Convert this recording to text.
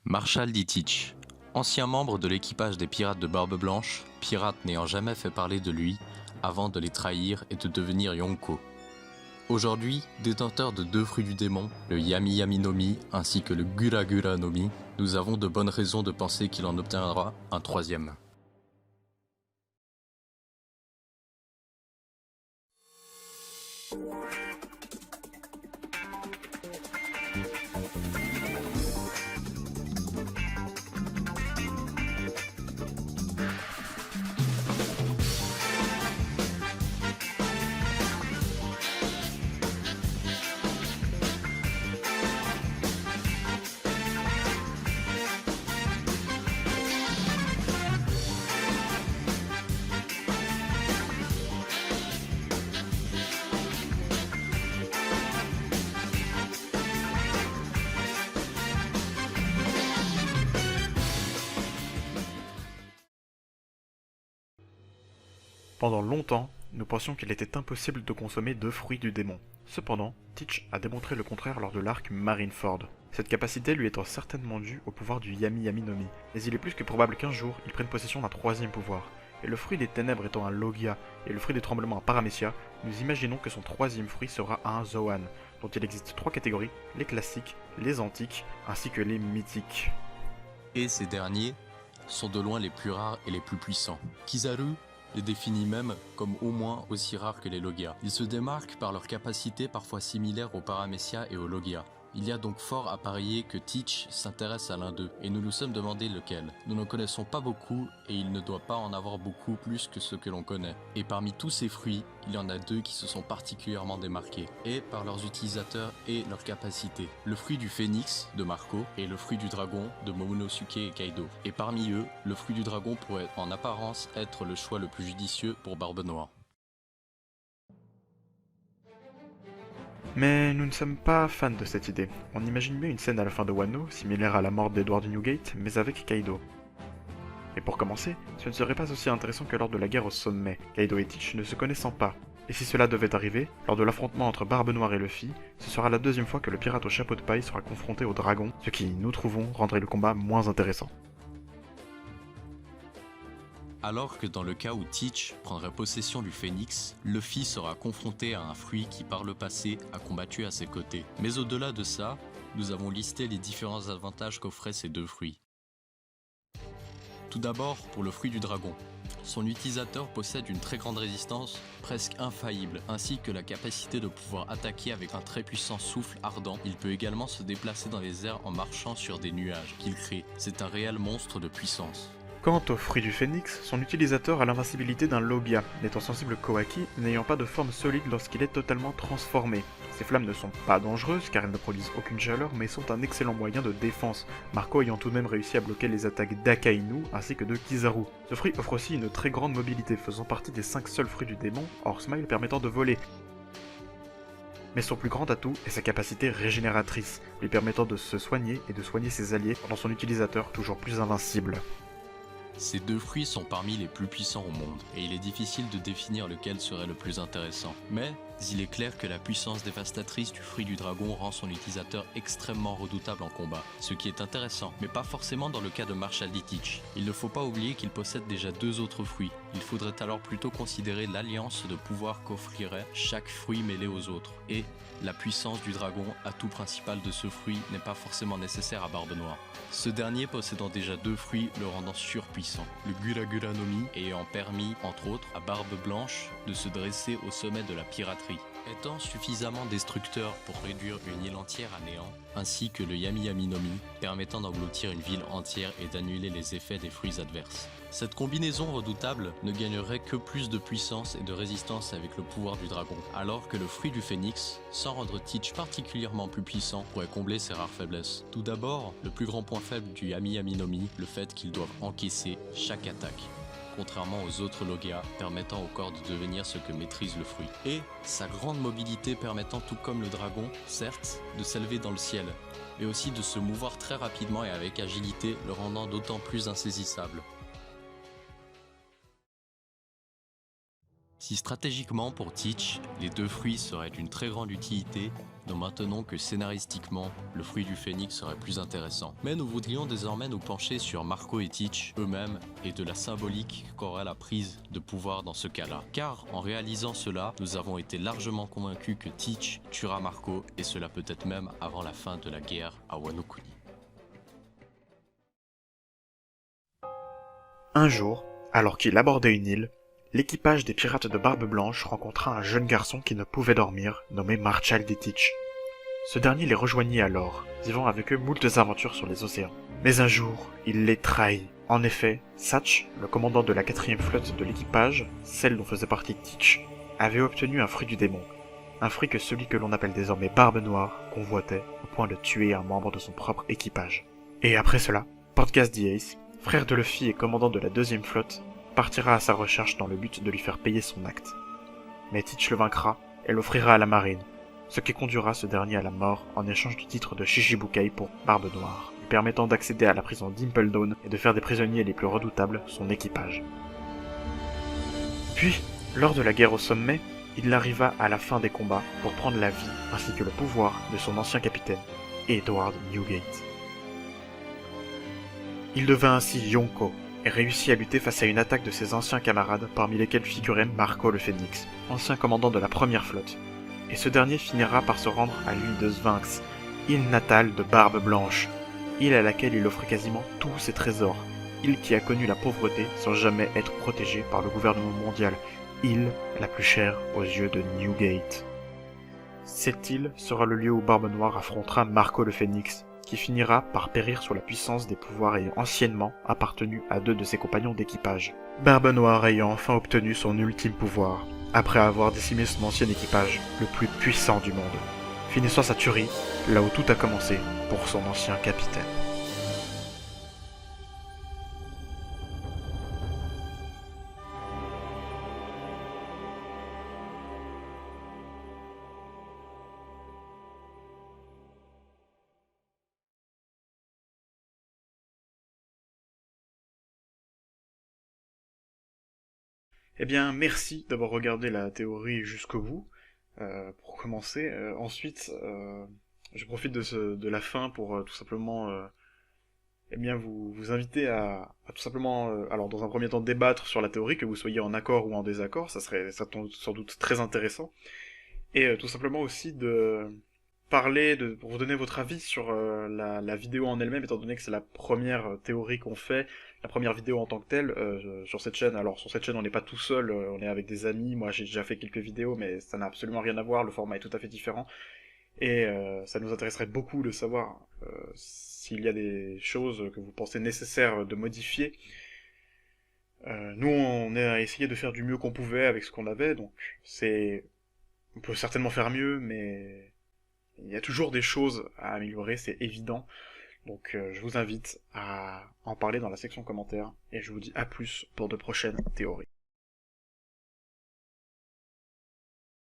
Marshall D. Teach, ancien membre de l'équipage des pirates de Barbe Blanche, pirate n'ayant jamais fait parler de lui avant de les trahir et de devenir Yonko. Aujourd'hui, détenteur de deux fruits du démon, le Yami Yami no Mi ainsi que le Gura Gura no Mi, nous avons de bonnes raisons de penser qu'il en obtiendra un troisième. Pendant longtemps, nous pensions qu'il était impossible de consommer deux fruits du démon. Cependant, Teach a démontré le contraire lors de l'arc Marineford. Cette capacité lui étant certainement due au pouvoir du Yami Yami no Mi. Mais il est plus que probable qu'un jour, il prenne possession d'un troisième pouvoir. Et le fruit des ténèbres étant un Logia et le fruit des tremblements un Paramecia, nous imaginons que son troisième fruit sera un Zoan, dont il existe trois catégories, les classiques, les antiques, ainsi que les mythiques. Et ces derniers sont de loin les plus rares et les plus puissants. Kizaru les définit même comme au moins aussi rares que les Logia. Ils se démarquent par leur capacité parfois similaire aux Paramecia et aux Logia. Il y a donc fort à parier que Teach s'intéresse à l'un d'eux, et nous nous sommes demandé lequel. Nous n'en connaissons pas beaucoup, et il ne doit pas en avoir beaucoup plus que ceux que l'on connaît. Et parmi tous ces fruits, il y en a deux qui se sont particulièrement démarqués, et par leurs utilisateurs et leurs capacités. Le fruit du phénix, de Marco, et le fruit du dragon, de Momonosuke et Kaido. Et parmi eux, le fruit du dragon pourrait en apparence être le choix le plus judicieux pour Barbe Noire. Mais nous ne sommes pas fans de cette idée. On imagine mieux une scène à la fin de Wano, similaire à la mort d'Edward Newgate, mais avec Kaido. Et pour commencer, ce ne serait pas aussi intéressant que lors de la guerre au sommet, Kaido et Teach ne se connaissant pas. Et si cela devait arriver, lors de l'affrontement entre Barbe Noire et Luffy, ce sera la deuxième fois que le pirate au chapeau de paille sera confronté au dragon, ce qui, nous trouvons, rendrait le combat moins intéressant. Alors que dans le cas où Teach prendrait possession du phénix, Luffy sera confronté à un fruit qui par le passé a combattu à ses côtés. Mais au-delà de ça, nous avons listé les différents avantages qu'offraient ces deux fruits. Tout d'abord pour le fruit du dragon. Son utilisateur possède une très grande résistance, presque infaillible, ainsi que la capacité de pouvoir attaquer avec un très puissant souffle ardent. Il peut également se déplacer dans les airs en marchant sur des nuages qu'il crée. C'est un réel monstre de puissance. Quant au fruit du phénix, son utilisateur a l'invincibilité d'un Logia, n'étant sensible qu'au Haki, n'ayant pas de forme solide lorsqu'il est totalement transformé. Ces flammes ne sont pas dangereuses car elles ne produisent aucune chaleur mais sont un excellent moyen de défense, Marco ayant tout de même réussi à bloquer les attaques d'Akainu ainsi que de Kizaru. Ce fruit offre aussi une très grande mobilité, faisant partie des 5 seuls fruits du démon, hors Smile permettant de voler. Mais son plus grand atout est sa capacité régénératrice, lui permettant de se soigner et de soigner ses alliés pendant son utilisateur toujours plus invincible. Ces deux fruits sont parmi les plus puissants au monde, et il est difficile de définir lequel serait le plus intéressant. Mais il est clair que la puissance dévastatrice du fruit du dragon rend son utilisateur extrêmement redoutable en combat, ce qui est intéressant, mais pas forcément dans le cas de Marshall D. Teach. Il ne faut pas oublier qu'il possède déjà deux autres fruits. Il faudrait alors plutôt considérer l'alliance de pouvoir qu'offrirait chaque fruit mêlé aux autres. Et la puissance du dragon, atout principal de ce fruit, n'est pas forcément nécessaire à Barbe Noire. Ce dernier possédant déjà deux fruits le rendant surpuissant, le Gura Gura no Mi ayant permis, entre autres, à Barbe Blanche de se dresser au sommet de la piraterie. Étant suffisamment destructeur pour réduire une île entière à néant, ainsi que le Yami Yami no Mi, permettant d'engloutir une ville entière et d'annuler les effets des fruits adverses. Cette combinaison redoutable ne gagnerait que plus de puissance et de résistance avec le pouvoir du dragon, alors que le fruit du phénix, sans rendre Teach particulièrement plus puissant, pourrait combler ses rares faiblesses. Tout d'abord, le plus grand point faible du Yami Yami no Mi, le fait qu'ils doivent encaisser chaque attaque, contrairement aux autres Logia, permettant au corps de devenir ce que maîtrise le fruit. Et sa grande mobilité permettant, tout comme le dragon, certes, de s'élever dans le ciel, mais aussi de se mouvoir très rapidement et avec agilité, le rendant d'autant plus insaisissable. Si stratégiquement pour Teach, les deux fruits seraient d'une très grande utilité, nous maintenons que scénaristiquement, le fruit du phénix serait plus intéressant. Mais nous voudrions désormais nous pencher sur Marco et Teach eux-mêmes et de la symbolique qu'aurait la prise de pouvoir dans ce cas-là. Car en réalisant cela, nous avons été largement convaincus que Teach tuera Marco, et cela peut-être même avant la fin de la guerre à Wano Kuni. Un jour, alors qu'il abordait une île, l'équipage des pirates de Barbe Blanche rencontra un jeune garçon qui ne pouvait dormir, nommé Marshall D. Teach. Ce dernier les rejoignit alors, vivant avec eux moultes aventures sur les océans. Mais un jour, il les trahit. En effet, Satch, le commandant de la 4e flotte de l'équipage, celle dont faisait partie Teach, avait obtenu un fruit du démon. Un fruit que celui que l'on appelle désormais Barbe Noire convoitait, au point de tuer un membre de son propre équipage. Et après cela, Portgas the Ace, frère de Luffy et commandant de la 2e flotte, partira à sa recherche dans le but de lui faire payer son acte. Mais Teach le vaincra et l'offrira à la marine, ce qui conduira ce dernier à la mort en échange du titre de Shichibukai pour Barbe Noire, lui permettant d'accéder à la prison d'Impel Down et de faire des prisonniers les plus redoutables son équipage. Puis, lors de la guerre au sommet, il arriva à la fin des combats pour prendre la vie ainsi que le pouvoir de son ancien capitaine, Edward Newgate. Il devint ainsi Yonko, et réussit à lutter face à une attaque de ses anciens camarades, parmi lesquels figurait Marco le Phénix, ancien commandant de la 1re flotte. Et ce dernier finira par se rendre à l'île de Sphinx, île natale de Barbe Blanche, île à laquelle il offrit quasiment tous ses trésors, île qui a connu la pauvreté sans jamais être protégée par le gouvernement mondial, île la plus chère aux yeux de Newgate. Cette île sera le lieu où Barbe Noire affrontera Marco le Phénix, qui finira par périr sous la puissance des pouvoirs ayant anciennement appartenu à 2 de ses compagnons d'équipage. Barbe Noire ayant enfin obtenu son ultime pouvoir, après avoir décimé son ancien équipage, le plus puissant du monde, finissant sa tuerie là où tout a commencé pour son ancien capitaine. Eh bien, merci d'avoir regardé la théorie jusqu'au bout, pour commencer. Ensuite, je profite de la fin pour tout simplement eh bien, vous inviter à tout simplement, alors dans un premier temps, débattre sur la théorie, que vous soyez en accord ou en désaccord, ça serait sans doute très intéressant. Et tout simplement aussi de parler, pour vous donner votre avis sur la vidéo en elle-même, étant donné que c'est la première théorie qu'on fait, la première vidéo en tant que telle, sur cette chaîne. Alors sur cette chaîne on n'est pas tout seul, on est avec des amis, moi j'ai déjà fait quelques vidéos, mais ça n'a absolument rien à voir, le format est tout à fait différent, et ça nous intéresserait beaucoup de savoir s'il y a des choses que vous pensez nécessaires de modifier. Nous on a essayé de faire du mieux qu'on pouvait avec ce qu'on avait, donc on peut certainement faire mieux, mais il y a toujours des choses à améliorer, c'est évident. Donc je vous invite à en parler dans la section commentaires, et je vous dis à plus pour de prochaines théories.